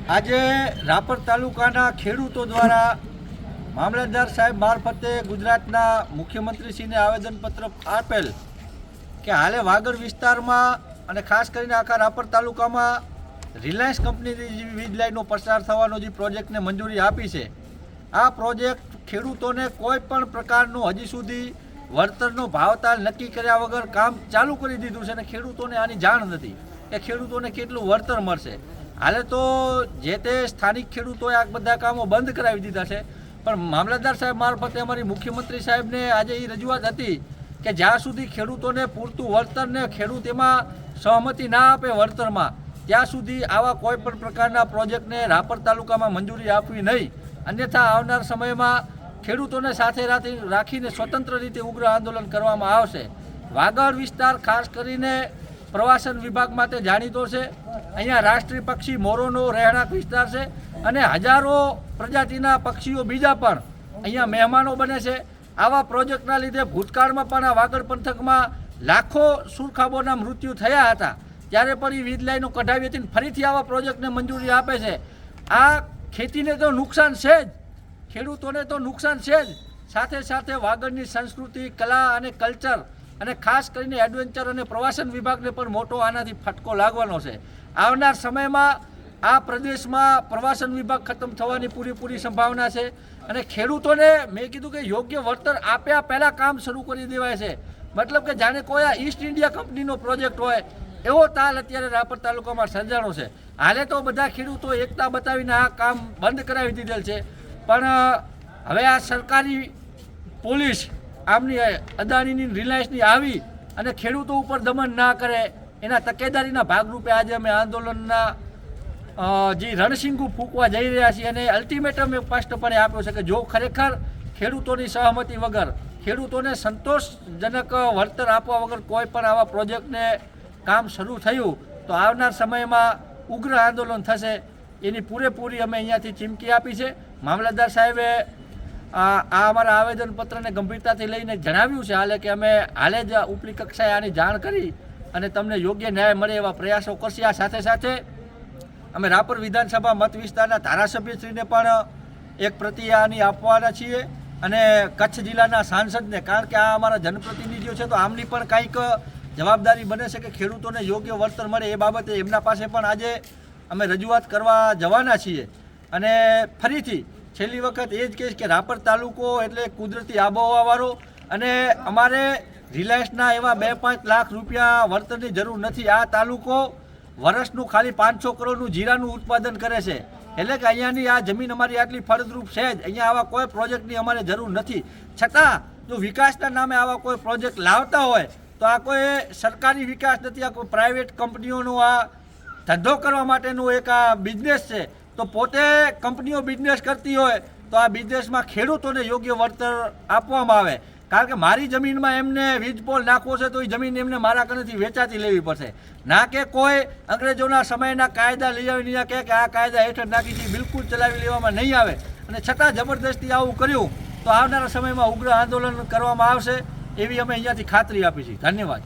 આજે રાપર તાલુકાના ખેડૂતો દ્વારા મામલતદાર સાહેબ મારફતે ગુજરાતના મુખ્યમંત્રીશ્રીને આવેદનપત્ર આપેલ કે હાલે વાગડ વિસ્તારમાં અને ખાસ કરીને આખા રાપર તાલુકામાં રિલાયન્સ કંપનીની જેવી વીજ લાઇનનો પસાર થવાનો જે પ્રોજેક્ટને મંજૂરી આપી છે, આ પ્રોજેક્ટ ખેડૂતોને કોઈ પણ પ્રકારનું હજી સુધી વળતરનો ભાવતાલ નક્કી કર્યા વગર કામ ચાલુ કરી દીધું છે અને ખેડૂતોને આની જાણ નથી કે ખેડૂતોને કેટલું વળતર મળશે। હાલે તો જે તે સ્થાનિક ખેડૂતોએ આ બધા કામો બંધ કરાવી દીધા છે, પણ મામલતદાર સાહેબ મારફતે અમારી મુખ્યમંત્રી સાહેબને આજે એ રજૂઆત હતી કે જ્યાં સુધી ખેડૂતોને પૂરતું વળતરને ખેડૂત એમાં સહમતિ ના આપે વળતરમાં, ત્યાં સુધી આવા કોઈ પણ પ્રકારના પ્રોજેક્ટને રાપર તાલુકામાં મંજૂરી આપવી નહીં, અન્યથા આવનાર સમયમાં ખેડૂતોને સાથે રાખીને સ્વતંત્ર રીતે ઉગ્ર આંદોલન કરવામાં આવશે। વાગડ વિસ્તાર ખાસ કરીને પ્રવાસન વિભાગ માટે જાણીતો છે। અહીંયા રાષ્ટ્રીય પક્ષી મોરોનો રહેણાંક વિસ્તાર છે અને હજારો પ્રજાતિના પક્ષીઓ બીજા પણ અહીંયા મહેમાનો બને છે। આવા પ્રોજેક્ટના લીધે ભૂતકાળમાં પણ આ વાગડ પંથકમાં લાખો સુરખાબોના મૃત્યુ થયા હતા, ત્યારે પણ એ વીજ લાઈનો કઢાવી હતી, ફરીથી આવા પ્રોજેક્ટને મંજૂરી આપે છે। આ ખેતીને તો નુકસાન છે જ, ખેડૂતોને તો નુકસાન છે જ, સાથે સાથે વાગડની સંસ્કૃતિ, કલા અને કલ્ચર અને ખાસ કરીને એડવેન્ચર અને પ્રવાસન વિભાગને પણ મોટો આનાથી ફટકો લાગવાનો છે। આવનાર સમયમાં આ પ્રદેશમાં પ્રવાસન વિભાગ ખતમ થવાની પૂરેપૂરી સંભાવના છે અને ખેડૂતોને મેં કીધું કે યોગ્ય વળતર આપ્યા પહેલાં કામ શરૂ કરી દેવાય છે, મતલબ કે જાણે કોઈ આ ઈસ્ટ ઇન્ડિયા કંપનીનો પ્રોજેક્ટ હોય એવો તાલ અત્યારે રાપર તાલુકામાં સર્જાણો છે। હાલે તો બધા ખેડૂતો એકતા બતાવીને આ કામ બંધ કરાવી દીધેલ છે, પણ હવે આ સરકારી પોલીસ આમની અદાણીની રિલાયન્સની આવી અને ખેડૂતો ઉપર દમન ના કરે એના તકેદારીના ભાગરૂપે આજે અમે આંદોલનના જે રણસિંગુ ફૂંકવા જઈ રહ્યા છીએ અને અલ્ટિમેટમ એક સ્પષ્ટપણે આપ્યો છે કે જો ખરેખર ખેડૂતોની સહમતિ વગર, ખેડૂતોને સંતોષજનક વળતર આપવા વગર કોઈ પણ આવા પ્રોજેક્ટને કામ શરૂ થયું તો આવનાર સમયમાં ઉગ્ર આંદોલન થશે, એની પૂરેપૂરી અમે અહીંયાથી ચીમકી આપી છે। મામલતદાર સાહેબે આ અમારા આવેદનપત્રને ગંભીરતાથી લઈને જણાવ્યું છે હાલે કે અમે હાલે જ ઉપલી કક્ષાએ આની જાણ કરી અને તમને યોગ્ય ન્યાય મળે એવા પ્રયાસો કરશે। આ સાથે સાથે અમે રાપર વિધાનસભા મત વિસ્તારના ધારાસભ્યશ્રીને પણ એક પ્રતિ આની આપવાના છીએ અને કચ્છ જિલ્લાના સાંસદને, કારણ કે આ અમારા જનપ્રતિનિધિઓ છે તો આમની પણ કંઈક જવાબદારી બને છે કે ખેડૂતોને યોગ્ય વળતર મળે એ બાબતે એમના પાસે પણ આજે અમે રજૂઆત કરવા જવાના છીએ। અને ફરીથી છેલ્લી વખત એ જ કહીશ કે રાપર તાલુકો એટલે કુદરતી આબોહવાવાળો અને અમારે રિલાયન્સના એવા 2-5 લાખ રૂપિયા વળતરની જરૂર નથી। આ તાલુકો વર્ષનું ખાલી 500 કરોડનું જીરાનું ઉત્પાદન કરે છે, એટલે કે અહીંયાની આ જમીન અમારી આટલી ફળદ્રુપ છે જ, અહીંયા આવા કોઈ પ્રોજેક્ટની અમારે જરૂર નથી। છતાં જો વિકાસના નામે આવા કોઈ પ્રોજેક્ટ લાવતા હોય તો આ કોઈ સરકારી વિકાસ નથી, આ કોઈ પ્રાઇવેટ કંપનીઓનો આ ધંધો કરવા માટેનું એક આ બિઝનેસ છે। તો પોતે કંપનીઓ બિઝનેસ કરતી હોય તો આ બિઝનેસમાં ખેડૂતોને યોગ્ય વળતર આપવામાં આવે, કારણ કે મારી જમીનમાં એમને વીજ પોલ નાખવો છે તો એ જમીન એમને મારા કનેથી વેચાતી લેવી પડશે, ના કે કોઈ અંગ્રેજોના સમયના કાયદા લઈ આવીને કહે કે આ કાયદા હેઠળ નાખી બિલકુલ ચલાવી લેવામાં નહીં આવે। અને છતાં જબરદસ્તી આવું કર્યું તો આવનારા સમયમાં ઉગ્ર આંદોલન કરવામાં આવશે એવી અમે અહીંયાથી ખાતરી આપી છે। ધન્યવાદ।